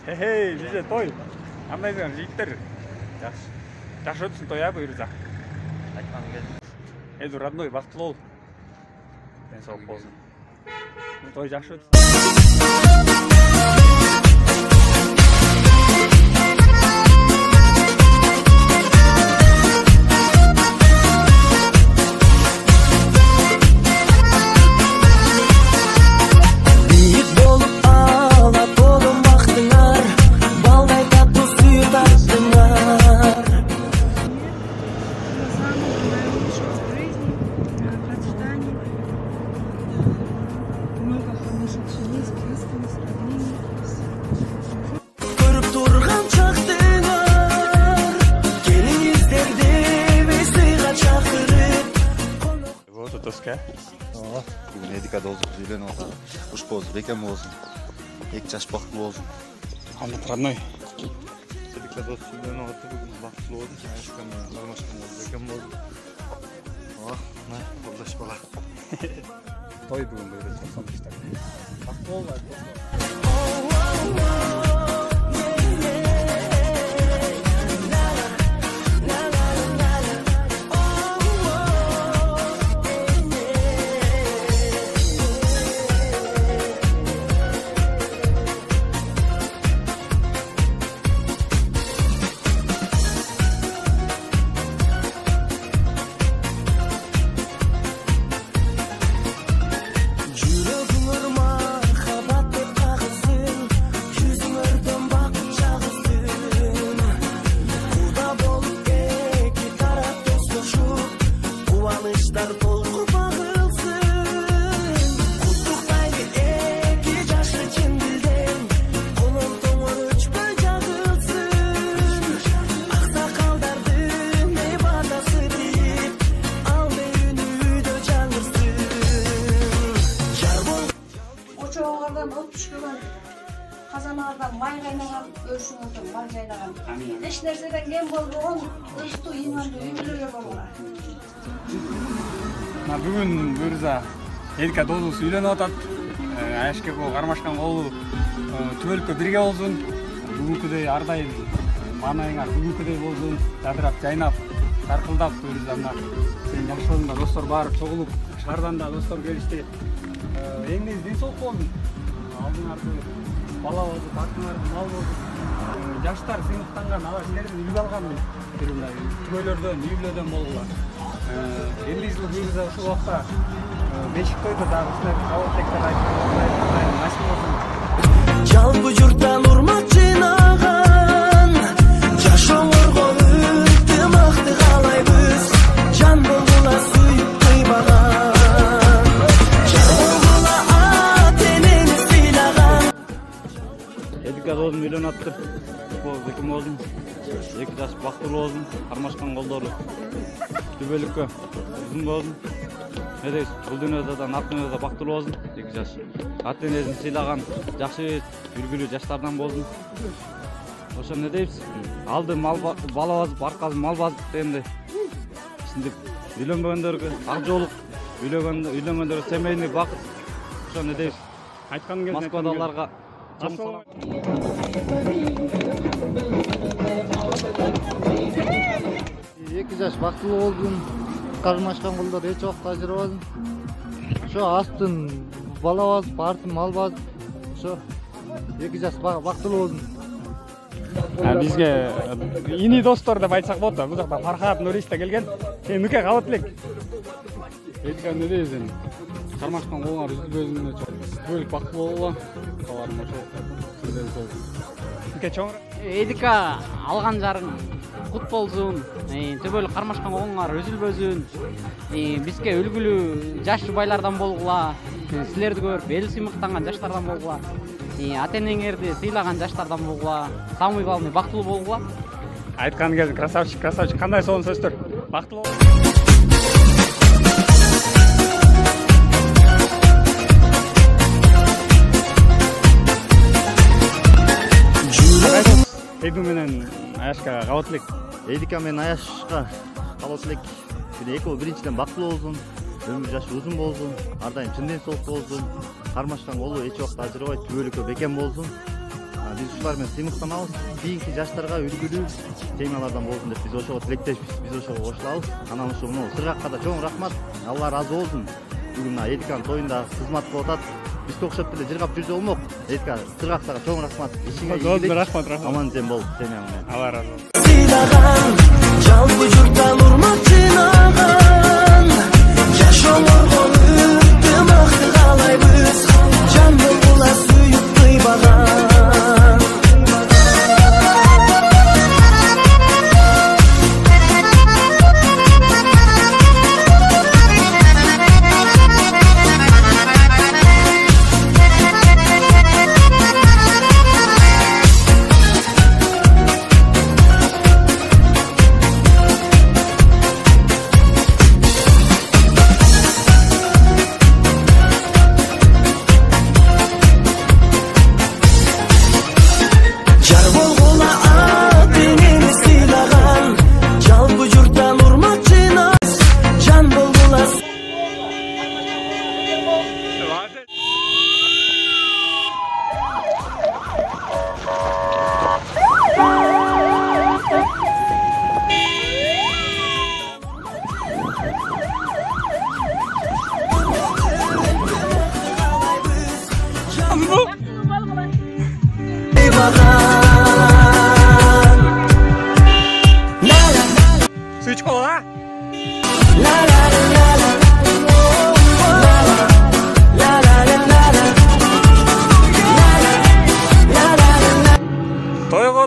Хей, бизе той. Кандайсың, жигиттер? Жакшы. Жакшы өтсүн той, буюрса. Айткан келдим. Эду родной, бактылуу бол. Ден соолук болсун. Той жакшы өтсүн. Тоска. Бүгүн Эдика дозук үйлөнүп атат. Куш болсун, бекем болсун. 2 жаш бактылуу болсун. Амат родной. Эдика дозук үйлөнүп атат. Бүгүн бактылуу болсун. Айшкан нормашкан бекем болсун. На, колдош бала. Той бүгүн böyle токтомуштар. Бактылуу бол. Kazanlardan may kaynagan, ölçün oldum, may kaynagan. Hiç nerseden gen bolduğun, ıstı imandı, ümülüge bolğular. Бүгүн буюрса Эдика дозубуз үйлөнүп атат. Айшке кармашкан колу түбөлүккө бирге болсун. Бүгүнкүдөй ар дайым маанайыңар бүгүнкүдөй болсун. Жадырап, жайнап, таркылдап буюрса мына сенин жакшылыгыңда достор баары чогулуп, шаардан да достор келишти. Эң негизи ден соолук болсун. Алдыңарды бала болду, бактыңарды мал болду. Жаштар сыймыктанган аба силердин үлгү алган түбөлөрдөн, үйлөдөн болгула. Энди жыл буюрса ушул убакта бешик тойдо дагы ушундай кабаттектер айтып насип болсун. Жалпы журттан урмат жыйнаган, жашоолорго ынтымакты каалайбыз. Жан болгула сүйүп кыйбаган, жан болгула ата-энени сыйлаган. Эдика дозун үйлөнүп атты. Бекем болсун. 2 жаш бактылуу болсун. Кармашкан колдору түбөлүккө узун болсун. Не дейсиз? Бул дүйнөдө да, ар дүйнөдө да бактылуу болсун. 2 жаш. Ата-энесин сыйлаган жакшы, үлгүлүү жаштардан болсун. Ошо не дейбиз? Алды мал бала базып, аркасы мал базып дегенде. Ушинтип үйлөнбөгөндөргө ак жоолук, үйлөнгөндөргө семейный бакыт. Ошо не дейбиз? Айткан кезде Москвадаларга жан салам. 2 жаш бактылуу болдум. Кармашкан колдор эч убакта ажырабадым. Ошо астын бала базып, артын мал базып, ошо 2 жаш бактылуу болдум. Бизге ини достор деп айтсак болот да. Бул жакта Фархат, Нурис да келген. Сен нүке кабат элек. Эдика эмне дейсиң? Кармашкан колуңар үзүлбөзүнө бөлүк бактылуу болгула. Каларым ошо. Сизден сол. Нүке чоң. Эдика алган жарың кут болсун. Төбөлүк кармашкан колуңар үзүлбөзүн. Бизге үлгүлүү жаш жубайлардан болгула. Силерди көрүп эл сыймыктанган жаштардан болгула. Ата-энеңерди сыйлаган жаштардан болгула. Самый главный бактылуу болгула. Айткан кезде красавчик, красавчик. Кандай сонун сөздөр? Бактылуу. Эду менен Аяшка кабат элек. Эдика менен Аяшка кабат элек. Экөө биринчиден бактылуу болсун, өмүр жашы узун болсун, ар дайым чын ден соолук болсун, кармашкан колу эч убакта ажырабайт, түбөлүккө бекем болсун. Биз ушулар менен сыймыктанабыз. Кийинки жаштарга үлгүлүү темалардан болсун деп биз ошого тилектешпиз. Биз ошого кошулабыз. Анан ушу мына Сыргакка да чоң рахмат. Алла ыраазы болсун. Бүгүн Эдиканын тоюнда кызмат кылып атат. Бизге окшоп деле жыргап жүрсө болмок. Эдика, Сыргактага чоң рахмат. Ишиңе ийгилик. Рахмат. Аман эсен бол, сени менен. Алла разы болсун. Сыйлаган, жалпы журттан урмат жыйнаган, жашоолорго ынтымакты каалайбыз, жан болгула сүйүп кыйбаган.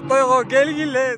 Toygo gelgile.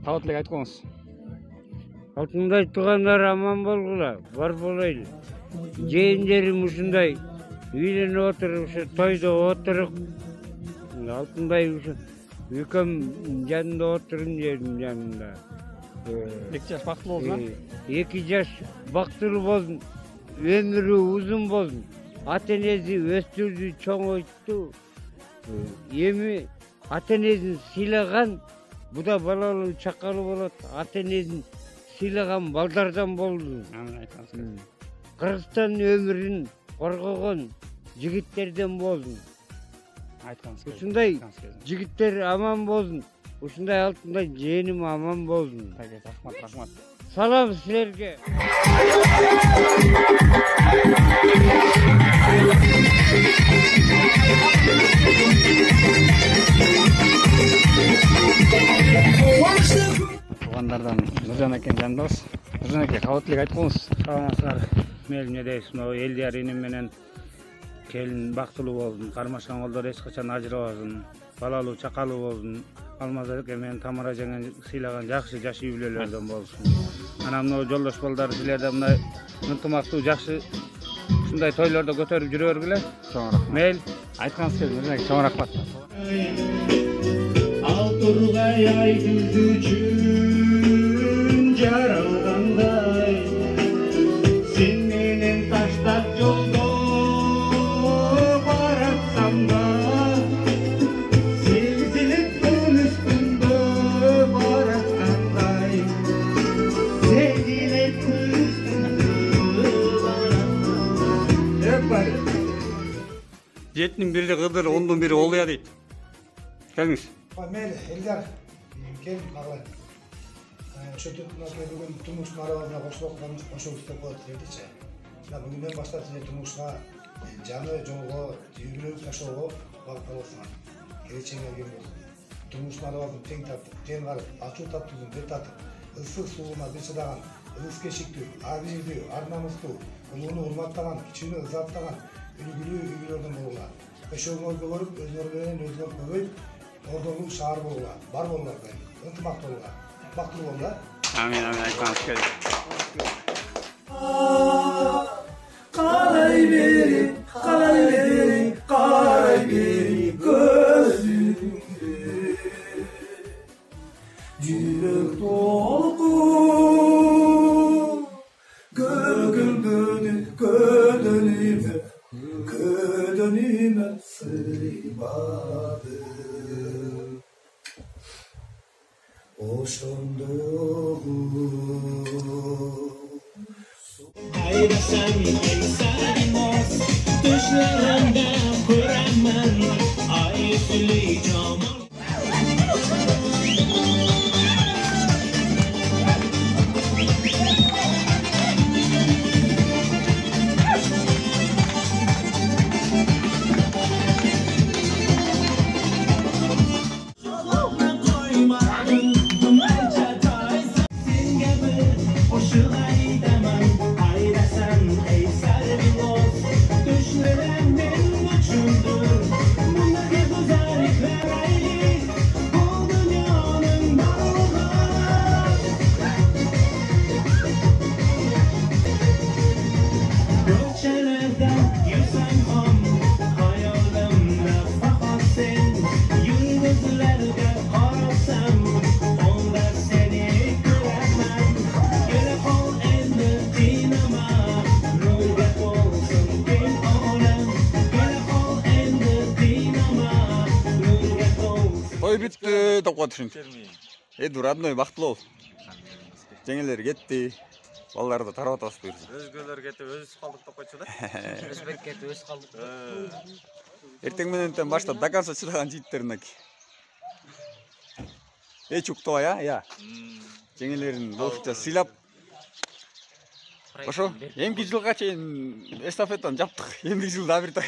Tavutlik aytkoңуз. Алтындай тугандар аман болгула, бар болайлы. Жээнжерим ушундай үйлөнүп отуруп, ушу тойдо отуруп, Алтындай ушу үйкөм жанында отурум жердин жанында. 2 жаш бактылуу болсун. 2 жаш бактылуу болсун, өмүрү узун болсун. Ата-энеси өстүрдү, чоңойту. Эми ата-энесин сыйлаган Буда балалуу чакалуу болот. Ата-энесин сыйлаган балдардан болду. Кыргызстан өмүрүн коргогон жигиттерден болду. Ушундай жигиттер аман болсун. Ушундай Алтындай жээним аман болсун. Рахмат. Салам силерге. Тугандардан Нуржан экен жандабыз. Нуржан эке, кабаттылык айткоңуз. Саламатсыздар. Мелине дейсиз, Элдияр иним менен келин бактылуу болсун, кармашкан колдор эч качан ажырабасын, балалуу чакалуу болсун. Алмаз эке менен Тамара жеңе сыйлаган жакшы жаш үй бүлөлөрдөн болсун. Анан мына жолдош балдар силерден мына ынтымактуу жакшы ушундай тойлордо көтөрүп жүрө бергиле. Чоң рахмат. Мейл айтканыңыз келди, Нуржан эке, чоң рахмат. Turgay ay düz üçün jaralganday sen menen taştap joldo baratsam da sezilip күн üstünde baratkanday sezilip күн üstünde baratkanday. Жетінің бірі қыдыр, ондың бірі олия дейді. Келіңіз. Мейлі, Элдар, кел, ағай. Бүгін тұрмыстың араларына қосылып істеп қойды дедіше. Бүгіннен бастап сізге тұрмысқа жаңы жолға, үйгілеу жашауға бағытталасыңар. Келешеңе келген болсын. Тұрмыстың араларын тең тартып, тең қарып, ашу таптудың бір тартып, ыстық суына бір шыдаған, ылыске шектеу, абиждеу, ар-намыстуу, ұлығыны урматтаған, кичүүнү ызаттаған, үлгілүү үйлерден болуңар. Өшөңөрдү көрүп, өзүңөрдөн өзгөр көбөйүп, ордолуу шаар болуңар, бар болуңар, ынтымактуу болуңар. Бактылуу болуңар. Амин, амин, айтқаныңыз келді. Қарай бери, қарай бери, қарай бери көзүңгө. Жүрөк толкун, көгүлгөнү көдөнүмө, көдөнүмө сыймады. Ошондогу Hayda sen eyserinos, düşlerimden kuramın, ay süleyeceğim. Той бітті деп қотырын. Еді, родной, бақтылы ол. Жеңелер кетті. Балаларды тарауат асып берді. Өзгөлөр кетіп, өз қалдық деп қойшы да? Өзбек кетіп, өз қалдық. Ертең менен баштап даканса чыдаган жигиттерине. Чуктоо я. Жеңелерин болушча сыйлап. Ошо, эмки жылга чейин эстафетаны жаптык. Эмки жылда бир тай.